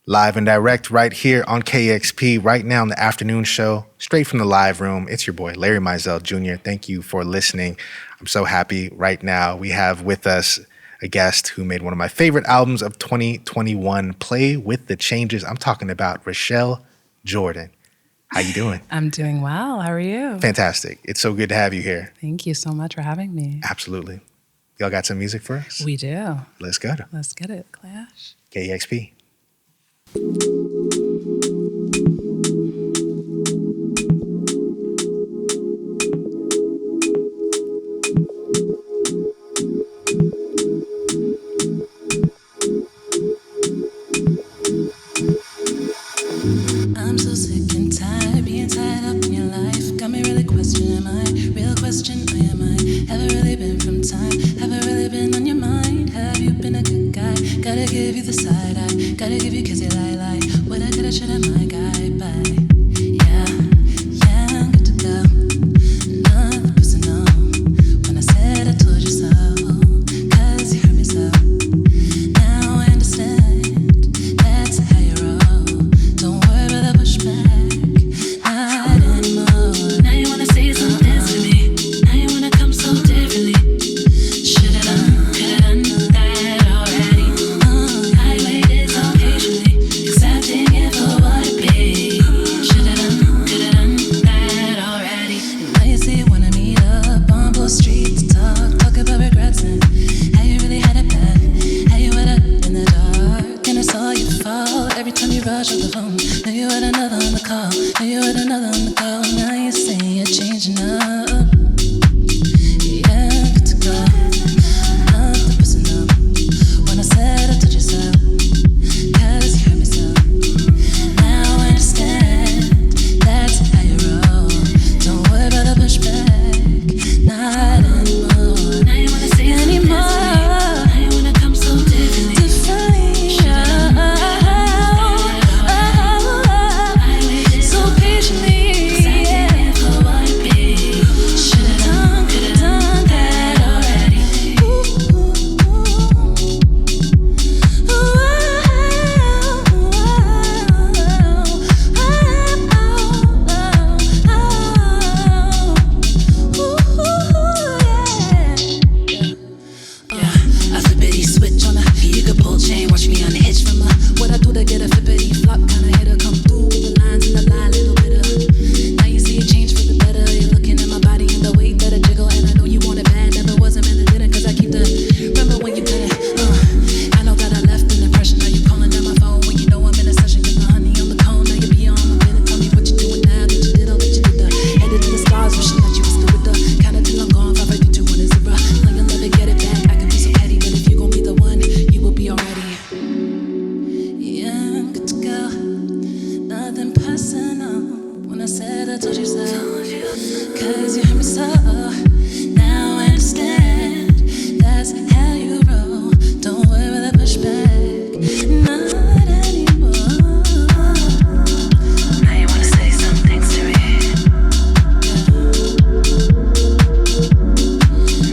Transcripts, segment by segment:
Live and direct right here on KEXP right now in the afternoon show, straight from the live room. It's your boy, Larry Mizell Jr. Thank you for listening. I'm so happy right now. We have with us a guest who made one of my favorite albums of 2021, Play with the Changes. I'm talking about Rochelle Jordan. How you doing? I'm doing well. How are you? Fantastic. It's so good to have you here. Thank you so much for having me. Absolutely. Y'all got some music for us? We do. Let's go. Let's get it, Clash. KEXP. I'm so sick and tired being tied up in your life. Got me really questioning my real question. Am I? Haven't really been from time. Haven't really been on your mind. Have you been a good guy? Gotta give you the side eye. Gotta give you kiss you lie. What I coulda, shoulda, my guy. Bye. Yeah, I'm good to go. Another person, no. When I said I told you so, 'cause you hurt me so. Now I understand. That's how you roll. Don't worry about the pushback. Not anymore. Now you wanna say some things to me. Now you wanna come so differently. Shoulda done, coulda done that already. I waited so patiently, accepting it for what it be. Shoulda done, coulda done that already. Now you say you wanna meet up on both streets, talk about regrets and how you really had it bad, how you went up in the dark and I saw you fall every time you rush on the phone. Now you had another on the call, now you had another on the go. Now you say you're changing up. Yeah, good to go. Not the person, no. When I said I told you so, 'cause you hurt me so. Now I understand. That's how you roll. Don't worry about the pushback. Not anymore. Now you wanna say anymore. Now you wanna come so differently. So patiently. Yeah. For what it be. Shoulda done, coulda done that already. A flippity switch on a you could pull chain, watch me unhitch from a what I do to get a flippity flop kinda hitter come through with the lines and the lie, little bit of. Now you see it change for the better. You're looking at my body and the way that I jiggle, and I know you want it bad. Never wasn't man that didn't, 'cause I keep the remember when you couldn't. I know that I left an impression. Now you calling down my phone when you know I'm in a session. Get the honey on the cone. Now you be on my minute. Tell me what you doing now that you did all that you did. Headed to the stars, wishing that you were still with the kinda till I'm gone. 5, 4, 3, 2, 1 is 0. Now you'll never get it back. I can be so petty, but if you gon' be the one, you will be already. Yeah, I'm good to go. Nothing personal. When I said I told you so, 'cause you hurt me so. Now I understand. That's how you roll. Don't worry about the pushback. Not anymore. Now you wanna say some things to me.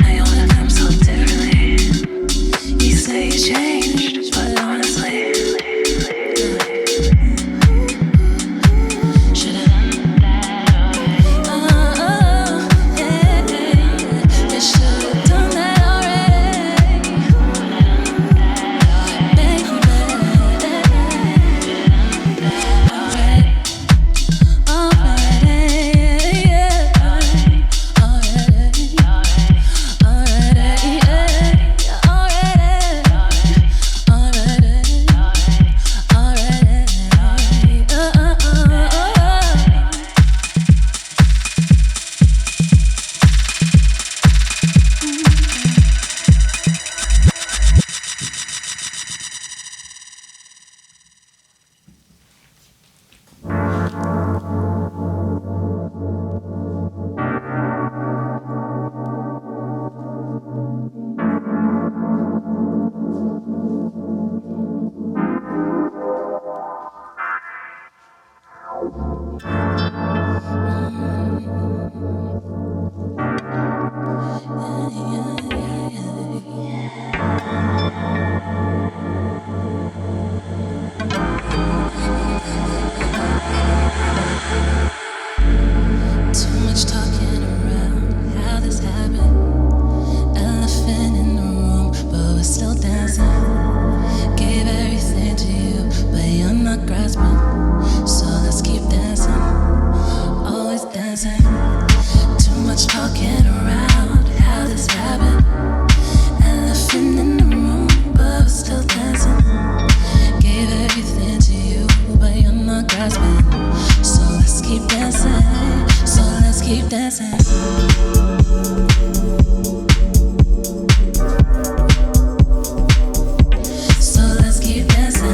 Now you wanna come so differently. You say you changed, but honestly, shoulda done that already. Yeah. keep dancing. So let's keep dancing.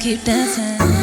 Keep dancing.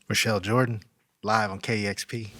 Rochelle Jordan, live on KEXP.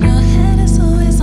Your head is always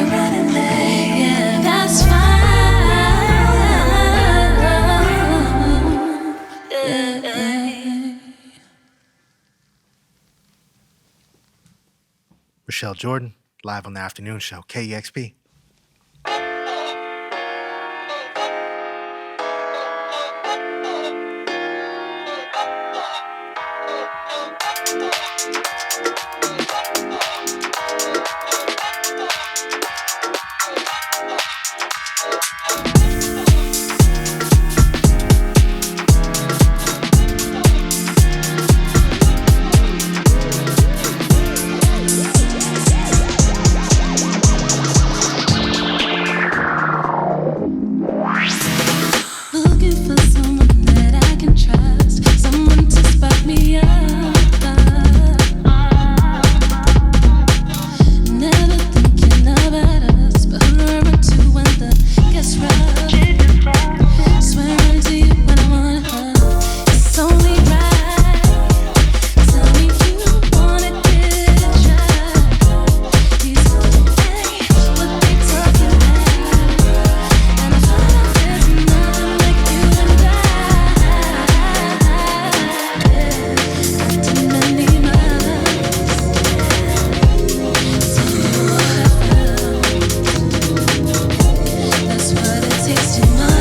you're running late, yeah, that's fine. Rochelle Jordan, live on the afternoon show, KEXP. Looking for someone that I can trust, someone to spark me up. Never thinking about us, but who do I run to when the gets rough? Swear I to you when I wanna hug. It's only right. Tell me you wanna get a try. These hey, what they talking about? And I find out there's nothing like you and I. Too many miles. Tell me what I felt. That's what it takes to know.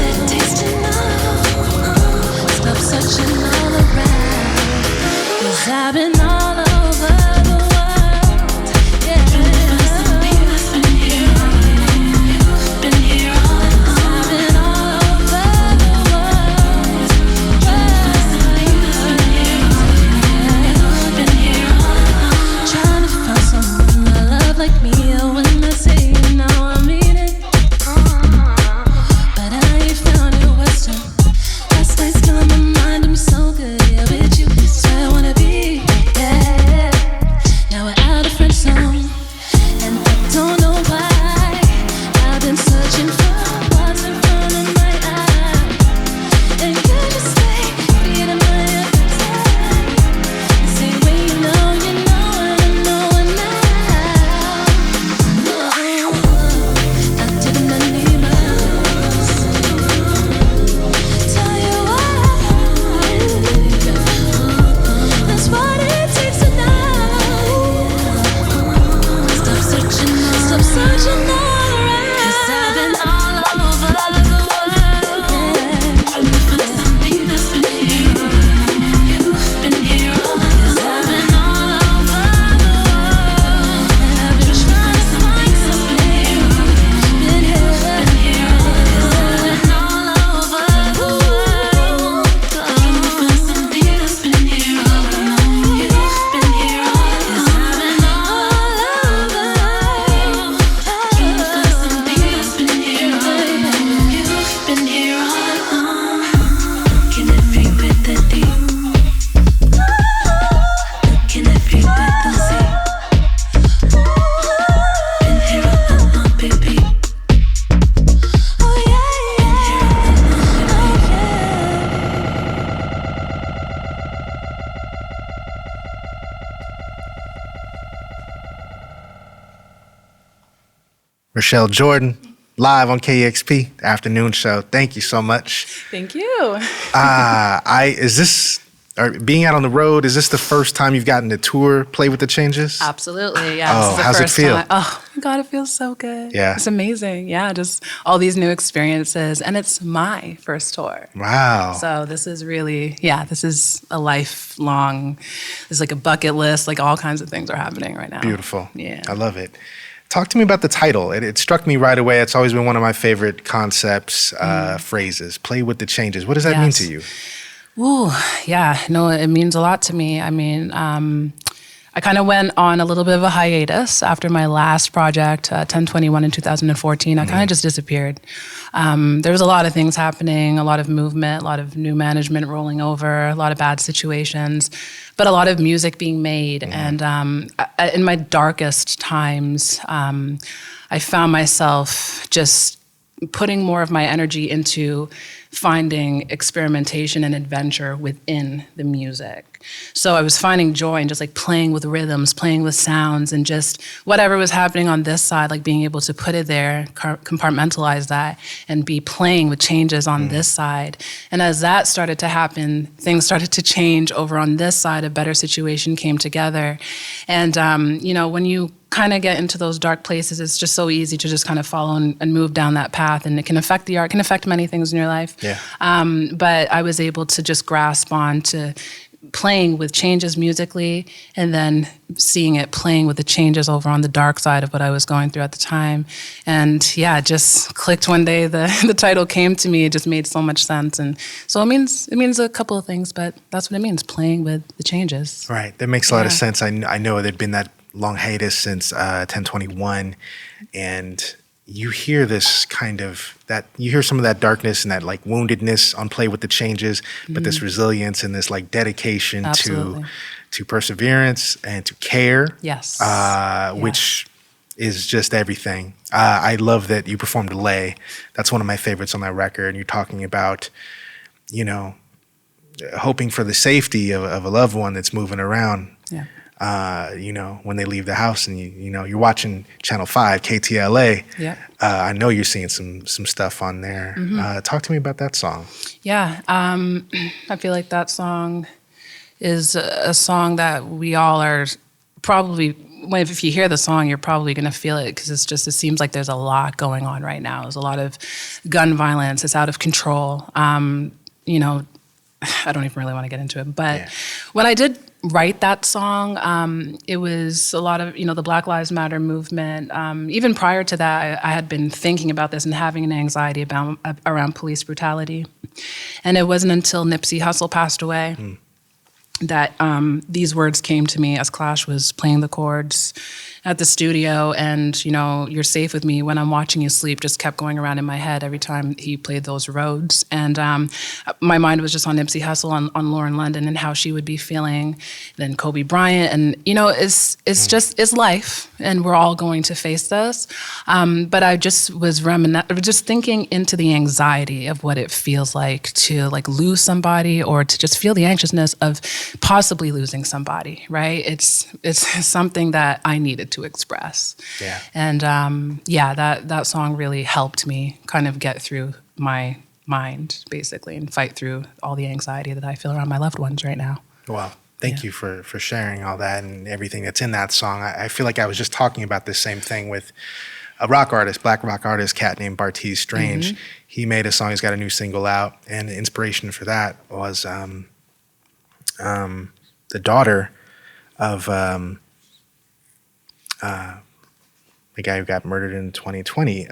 Stop searching all around, 'cause I've been all over the world. Yeah, I've been here all along. I've been all over the world. Trying to find someone I love like me. When I say it now, I mean it. But I ain't found it Western. Last night's killing my mind, I'm so good, yeah, with you. So I wanna be, yeah. Now we're out of friend zone, and I don't know why. I've been searching for what's in front of my eye, and you just stay beating my appetite. You say when you know, and I know it now. I didn't need miles. Tell you what, that's what it takes to know. Stop searching all around. 'Cause I've been all over the world. Looking for something that's been here. You've been here all along. 'Cause I've been all over the world. I've been trying to find something. Been here all along. 'Cause I've been all over the world. Looking for something that's been here all along. You've been here all along. 'Cause I've been all over. Looking for something that's been here all along. You've been here all along. Looking at me with the deep. Looking at me with the sea. Been here all along, baby. Oh yeah, Rochelle Jordan, live on KEXP, the afternoon show. Thank you so much. Thank you. Being out on the road, is this the first time you've gotten to tour Play with the Changes? Absolutely. Yeah. Oh, this is the how's it first feel? time. Oh my God, it feels so good. Yeah. It's amazing. Yeah. Just all these new experiences. And it's my first tour. Wow. So this is really, this is a lifelong, it's like a bucket list, like all kinds of things are happening right now. Beautiful. Yeah. I love it. Talk to me about the title. It struck me right away. It's always been one of my favorite concepts, phrases. Play with the changes. What does that mean to you? Ooh, yeah. No, it means a lot to me. I mean, I kind of went on a little bit of a hiatus after my last project, 1021 in 2014. I kind of just disappeared. There was a lot of things happening, a lot of movement, a lot of new management rolling over, a lot of bad situations, but a lot of music being made. And in my darkest times, I found myself just putting more of my energy into finding experimentation and adventure within the music. So I was finding joy in just like playing with rhythms, playing with sounds, and just whatever was happening on this side, like being able to put it there, compartmentalize that, and be playing with changes on this side. And as that started to happen, things started to change over on this side. A better situation came together. And, when you kind of get into those dark places, it's just so easy to just kind of follow and move down that path, and it can affect the art, can affect many things in your life. Yeah. But I was able to just grasp on to playing with changes musically, and then seeing it playing with the changes over on the dark side of what I was going through at the time. And yeah, it just clicked one day. The title came to me. It just made so much sense. And so it means a couple of things, but that's what it means, playing with the changes. Right. That makes a lot of sense. I know there'd been that long hiatus since 1021, and you hear this kind of you hear some of that darkness and that like woundedness on Play with the Changes, but this resilience and this like dedication to perseverance and to care. Yes. Which is just everything. I love that you performed Lay. That's one of my favorites on that record. You're talking about, hoping for the safety of a loved one that's moving around. Yeah. When they leave the house, and you're watching Channel 5, KTLA. Yeah. I know you're seeing some stuff on there. Talk to me about that song. Yeah. I feel like that song is a song that we all are probably, if you hear the song, you're probably going to feel it, because it seems like there's a lot going on right now. There's a lot of gun violence. It's out of control. I don't even really want to get into it. But when I did write that song, it was a lot of, the Black Lives Matter movement. Even prior to that, I had been thinking about this and having an anxiety around police brutality. And it wasn't until Nipsey Hussle passed away that these words came to me as Clash was playing the chords at the studio, and "You're safe with me when I'm watching you sleep" just kept going around in my head every time he played those roads. And my mind was just on Nipsey Hussle, on Lauren London, and how she would be feeling, then Kobe Bryant, and it's life, and we're all going to face this. But I just was just thinking into the anxiety of what it feels like to like lose somebody, or to just feel the anxiousness of possibly losing somebody, right? It's something that I needed to express. Yeah. And that song really helped me kind of get through my mind, basically, and fight through all the anxiety that I feel around my loved ones right now. Wow. Thank you for sharing all that and everything that's in that song. I feel like I was just talking about this same thing with a black rock artist, cat named Bartees Strange. He made a song, he's got a new single out, and the inspiration for that was the daughter of the guy who got murdered in 2020.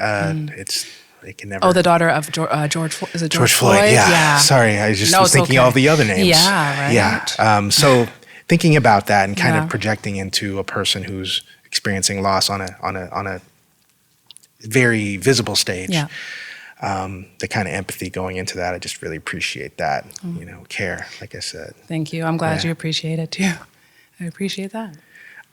It can never. Oh, the daughter of George Floyd. Is it George Floyd? Yeah. Sorry, I just was thinking all the other names. Yeah, right. Yeah. So thinking about that and kind of projecting into a person who's experiencing loss on a very visible stage. Yeah. The kind of empathy going into that, I just really appreciate that. Care, like I said. Thank you. I'm glad you appreciate it too. I appreciate that.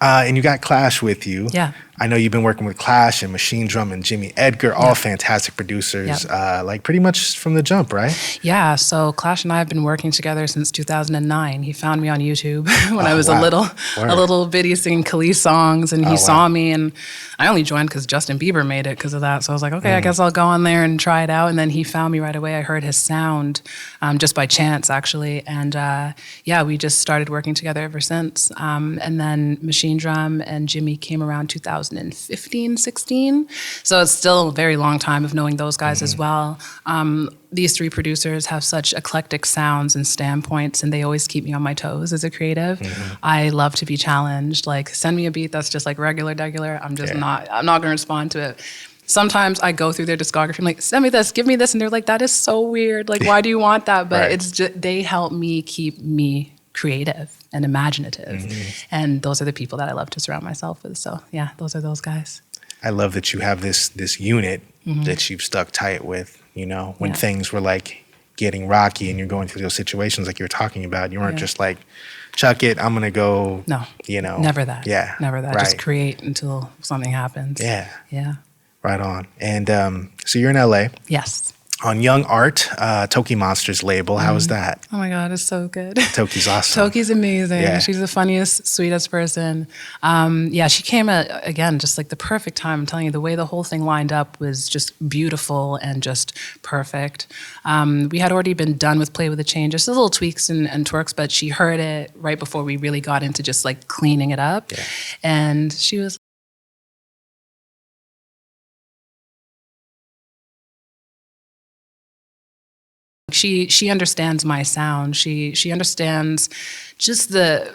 And you got Clash with you. Yeah. I know you've been working with Clash and Machine Drum and Jimmy Edgar, all fantastic producers, like pretty much from the jump, right? Yeah, so Clash and I have been working together since 2009. He found me on YouTube when I was a little bitty singing Khalees songs, and he saw me, and I only joined because Justin Bieber made it because of that. So I was like, okay, I guess I'll go on there and try it out. And then he found me right away. I heard his sound just by chance, actually. And we just started working together ever since. And then Machine Drum and Jimmy came around 2015, 16. So it's still a very long time of knowing those guys as well. These three producers have such eclectic sounds and standpoints, and they always keep me on my toes as a creative. I love to be challenged. Like, send me a beat that's just like regular. I'm not going to respond to it. Sometimes I go through their discography, I'm like, send me this, give me this. And they're like, that is so weird. Like, why do you want that? But it's just, they help me keep me creative and imaginative. And those are the people that I love to surround myself with. So yeah, those are those guys. I love that you have this unit that you've stuck tight with, when things were like getting rocky and you're going through those situations like you were talking about. You weren't just like, chuck it, I'm going to go, never that. Yeah. Never that. Right. Just create until something happens. Yeah. Yeah. Right on. And so you're in LA Yes. on Young Art, Toki Monsters label. How was that? Oh my God, it's so good. Toki's awesome. Toki's amazing. Yeah. She's the funniest, sweetest person. Yeah, she came at, again, just like the perfect time. I'm telling you, the way the whole thing lined up was just beautiful and just perfect. We had already been done with Play with the Change, just little tweaks and twerks, but she heard it right before we really got into just like cleaning it up. Yeah. And she was She understands my sound. She understands just the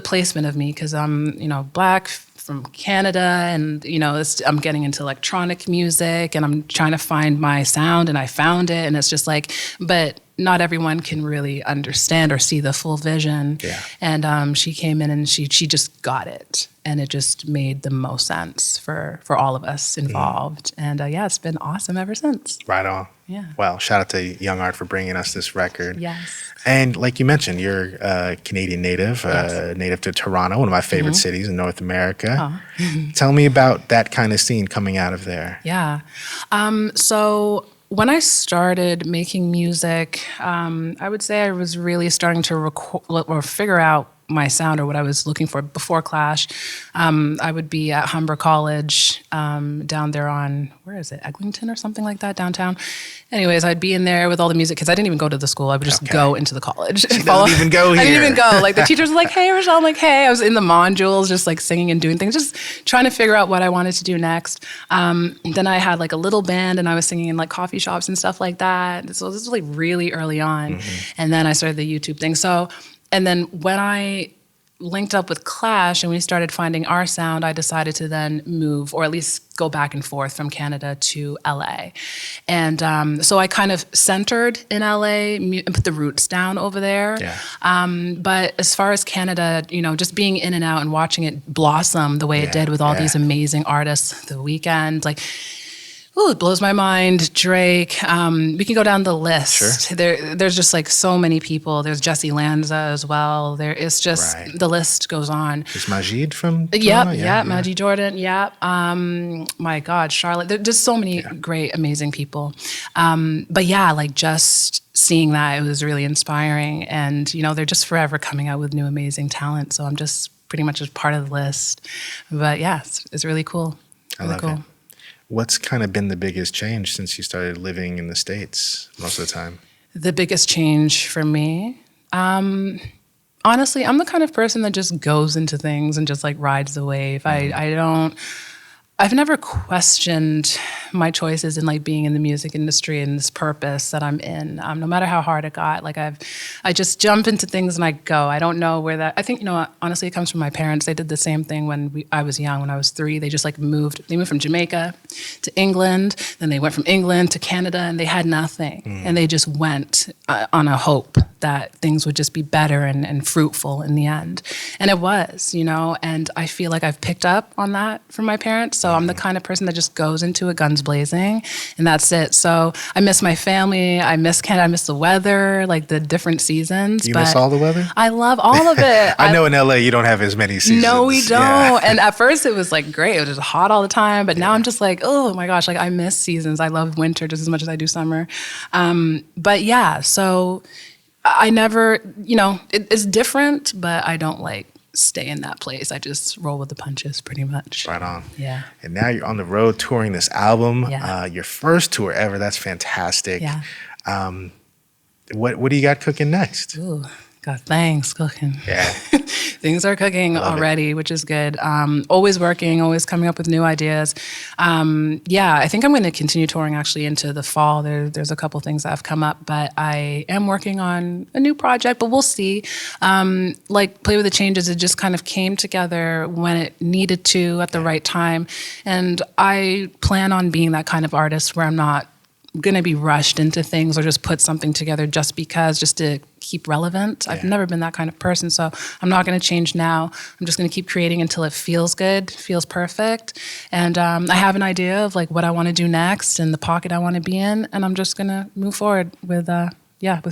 placement of me because I'm black from Canada and I'm getting into electronic music and I'm trying to find my sound and I found it and it's just like but not everyone can really understand or see the full vision. Yeah. And she came in and she just got it. And it just made the most sense for all of us involved. And yeah, it's been awesome ever since. Right on. Yeah. Well, shout out to Young Art for bringing us this record. Yes. And like you mentioned, you're a Canadian native, Yes. native to Toronto, one of my favorite cities in North America. Tell me about that kind of scene coming out of there. Yeah. So when I started making music, I would say I was really starting to record or figure out my sound or what I was looking for before Clash. I would be at Humber College down there on, where is it, Eglinton or something like that, downtown. Anyways, I'd be in there with all the music kids. I didn't even go to the school. I would just go into the college. She doesn't even go here. I didn't even go. Like the teachers were like, hey, Rochelle. I'm like, hey. I was in the modules just like singing and doing things, just trying to figure out what I wanted to do next. Then I had like a little band and I was singing in like coffee shops and stuff like that. So this was like really early on. And then I started the YouTube thing. And then when I linked up with Clash and we started finding our sound, I decided to then move or at least go back and forth from Canada to LA. And so I kind of centered in LA and put the roots down over there. Yeah. But as far as Canada, just being in and out and watching it blossom the way it did with all these amazing artists, The Weeknd, like, ooh, it blows my mind. Drake. We can go down the list. Sure. There's just like so many people. There's Jesse Lanza as well. There is just the list goes on. Is Majid from Toronto? Yeah, Majid Jordan. Yeah. My God, Charlotte. There's just so many great, amazing people. But yeah, like just seeing that, it was really inspiring. And they're just forever coming out with new, amazing talent. So I'm just pretty much just part of the list. But yeah, it's really cool. I love it. What's kind of been the biggest change since you started living in the States most of the time? The biggest change for me? Honestly, I'm the kind of person that just goes into things and just like rides the wave. I've never questioned my choices in like being in the music industry and this purpose that I'm in. No matter how hard it got, like I just jump into things and I go. I don't know where that. I think honestly, it comes from my parents. They did the same thing when I was young. When I was 3, they just like moved. They moved from Jamaica to England. Then they went from England to Canada, and they had nothing. And they just went on a hope that things would just be better and fruitful in the end. And it was, And I feel like I've picked up on that from my parents. So I'm the kind of person that just goes into it guns blazing, and that's it. So I miss my family. I miss Canada. I miss the weather, like the different seasons. You miss all the weather? I love all of it. I know in LA you don't have as many seasons. No, we don't. Yeah. And at first it was like great. It was just hot all the time. But now I'm just like, oh my gosh, like I miss seasons. I love winter just as much as I do summer. But yeah, so I never, it's different, but I don't like stay in that place. I just roll with the punches pretty much. Right on. Yeah. And now you're on the road touring this album. Yeah. Your first tour ever. That's fantastic. Yeah. What do you got cooking next? Ooh, got things cooking. Yeah. Things are cooking already, which is good. Always working, always coming up with new ideas. Yeah, I think I'm going to continue touring actually into the fall. There's a couple things that have come up, but I am working on a new project, but we'll see. Like Play With The Changes, it just kind of came together when it needed to at the right time. And I plan on being that kind of artist where I'm not going to be rushed into things or just put something together just to keep relevant. I've never been that kind of person, so I'm not going to change now. I'm just going to keep creating until it feels good, feels perfect. And I have an idea of like what I want to do next and the pocket I want to be in, and I'm just going to move forward with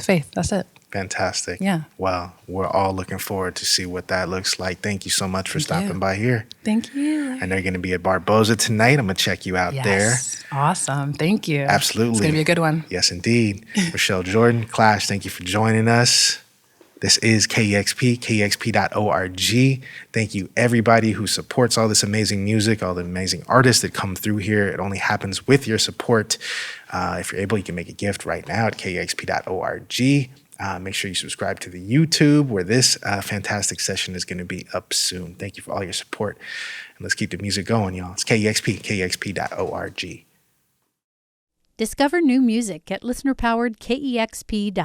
faith. That's it. Fantastic. Yeah. Well, we're all looking forward to see what that looks like. Thank you so much for stopping you. by here. Thank you. I know you're going to be at Barboza tonight. I'm going to check you out there. Yes. Awesome. Thank you. Absolutely. It's going to be a good one. Yes, indeed. Rochelle Jordan, Clash, thank you for joining us. This is KEXP, KEXP.org. Thank you, everybody who supports all this amazing music, all the amazing artists that come through here. It only happens with your support. If you're able, you can make a gift right now at KEXP.org. Make sure you subscribe to the YouTube where this fantastic session is going to be up soon. Thank you for all your support. And let's keep the music going, y'all. It's KEXP, KEXP.org. Discover new music at listener-powered KEXP.org.